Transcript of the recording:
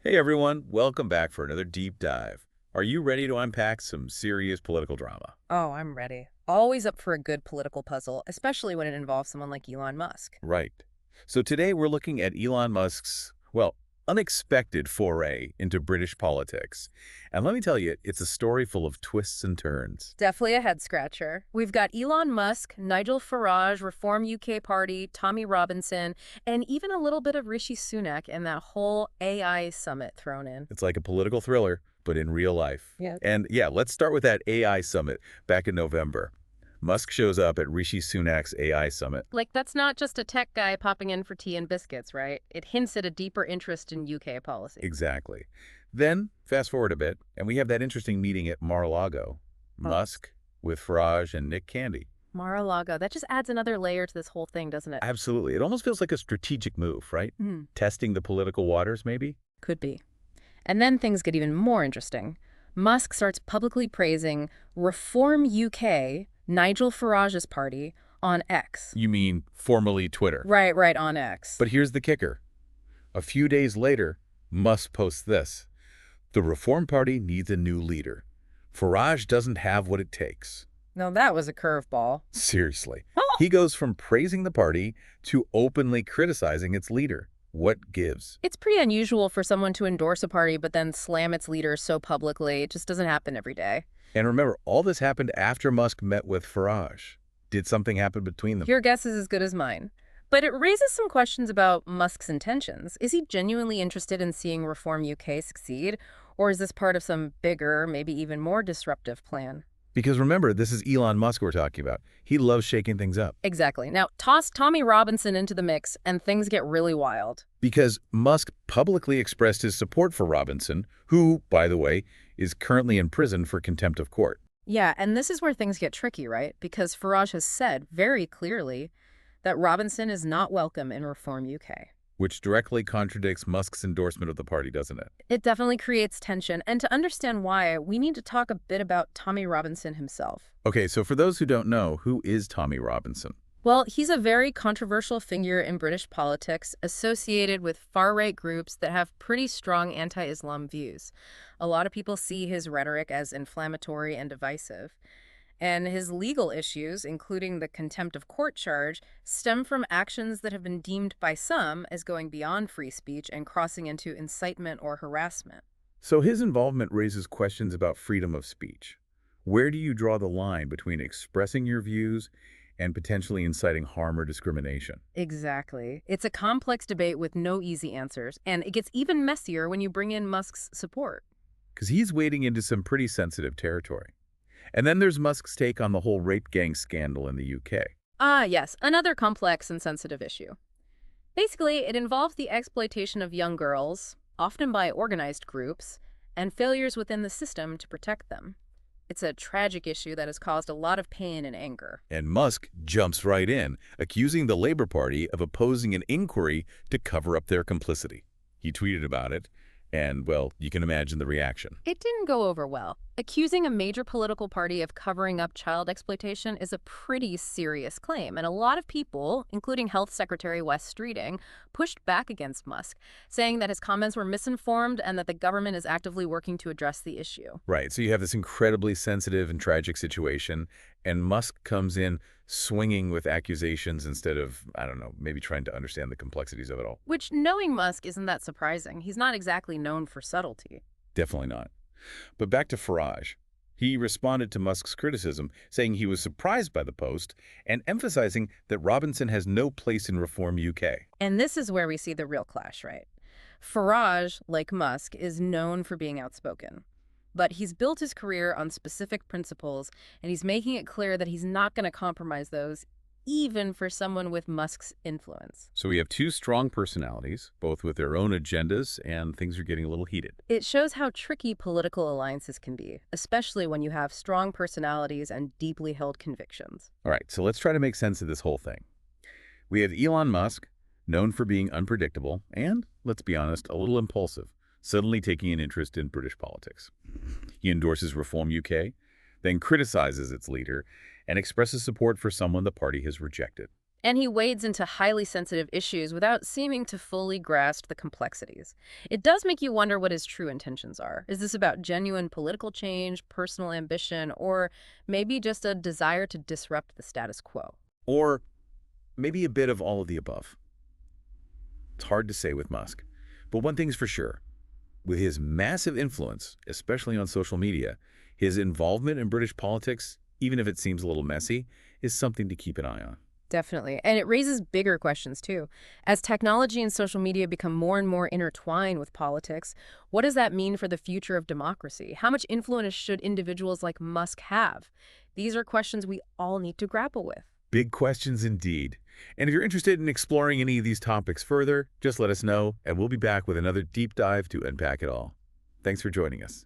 Hey everyone, welcome back for another deep dive. Are you ready to unpack some serious political drama? Oh, I'm ready. Always up for a good political puzzle, especially when it involves someone like Elon Musk. Right. So today we're looking at Elon Musk's, unexpected foray into British politics. And let me tell you, it's a story full of twists and turns. Definitely a head scratcher. We've got Elon Musk, Nigel Farage, Reform UK Party, Tommy Robinson, and even a little bit of Rishi Sunak and that whole AI summit thrown in. It's like a political thriller, but in real life. Yeah. And yeah, let's start with that AI summit back in November. Musk shows up at Rishi Sunak's AI summit. Like, that's not just a tech guy popping in for tea and biscuits, right? It hints at a deeper interest in UK policy. Exactly. Then, fast forward a bit, and we have that interesting meeting at Mar-a-Lago. Musk with Farage and Nick Candy. Mar-a-Lago, that just adds another layer to this whole thing, doesn't it? Absolutely. It almost feels like a strategic move, right? Hmm. Testing the political waters, maybe? Could be. And then things get even more interesting. Musk starts publicly praising Reform UK, Nigel Farage's party, on X. You mean formerly Twitter. Right, on X. But here's the kicker. A few days later, Musk posts this. The Reform Party needs a new leader. Farage doesn't have what it takes. No, that was a curveball. Seriously. He goes from praising the party to openly criticizing its leader. What gives? It's pretty unusual for someone to endorse a party but then slam its leader so publicly. It just doesn't happen every day. And remember, all this happened after Musk met with Farage. Did something happen between them? Your guess is as good as mine. But it raises some questions about Musk's intentions. Is he genuinely interested in seeing Reform UK succeed? Or is this part of some bigger, maybe even more disruptive plan? Because remember, this is Elon Musk we're talking about. He loves shaking things up. Exactly. Now, toss Tommy Robinson into the mix, and things get really wild. Because Musk publicly expressed his support for Robinson, who, by the way, is currently in prison for contempt of court. Yeah, and this is where things get tricky, right? Because Farage has said very clearly that Robinson is not welcome in Reform UK. Which directly contradicts Musk's endorsement of the party, doesn't it? It definitely creates tension, and to understand why, we need to talk a bit about Tommy Robinson himself. Okay, so for those who don't know, who is Tommy Robinson? Well, he's a very controversial figure in British politics, associated with far-right groups that have pretty strong anti-Islam views. A lot of people see his rhetoric as inflammatory and divisive. And his legal issues, including the contempt of court charge, stem from actions that have been deemed by some as going beyond free speech and crossing into incitement or harassment. So his involvement raises questions about freedom of speech. Where do you draw the line between expressing your views and potentially inciting harm or discrimination? Exactly. It's a complex debate with no easy answers, and it gets even messier when you bring in Musk's support. Because he's wading into some pretty sensitive territory. And then there's Musk's take on the whole rape gang scandal in the UK. Ah, yes, another complex and sensitive issue. Basically, it involves the exploitation of young girls, often by organized groups, and failures within the system to protect them. It's a tragic issue that has caused a lot of pain and anger. And Musk jumps right in, accusing the Labour Party of opposing an inquiry to cover up their complicity. He tweeted about it, and, well, you can imagine the reaction. It didn't go over well. Accusing a major political party of covering up child exploitation is a pretty serious claim, and a lot of people, including Health Secretary Wes Streeting, pushed back against Musk, saying that his comments were misinformed and that the government is actively working to address the issue. Right, so you have this incredibly sensitive and tragic situation, and Musk comes in swinging with accusations instead of, I don't know, maybe trying to understand the complexities of it all. Which, knowing Musk, isn't that surprising. He's not exactly known for subtlety. Definitely not. But back to Farage. He responded to Musk's criticism, saying he was surprised by the post and emphasizing that Robinson has no place in Reform UK. And this is where we see the real clash, right? Farage, like Musk, is known for being outspoken. But he's built his career on specific principles, and he's making it clear that he's not going to compromise those, even for someone with Musk's influence. So we have two strong personalities, both with their own agendas, and things are getting a little heated. It shows how tricky political alliances can be, especially when you have strong personalities and deeply held convictions. All right, so let's try to make sense of this whole thing. We have Elon Musk, known for being unpredictable and, let's be honest, a little impulsive, suddenly taking an interest in British politics. He endorses Reform UK, then criticizes its leader, and expresses support for someone the party has rejected. And he wades into highly sensitive issues without seeming to fully grasp the complexities. It does make you wonder what his true intentions are. Is this about genuine political change, personal ambition, or maybe just a desire to disrupt the status quo? Or maybe a bit of all of the above. It's hard to say with Musk. But one thing's for sure. With his massive influence, especially on social media, his involvement in British politics, even if it seems a little messy, is something to keep an eye on. Definitely. And it raises bigger questions, too. As technology and social media become more and more intertwined with politics, what does that mean for the future of democracy? How much influence should individuals like Musk have? These are questions we all need to grapple with. Big questions indeed. And if you're interested in exploring any of these topics further, just let us know, and we'll be back with another deep dive to unpack it all. Thanks for joining us.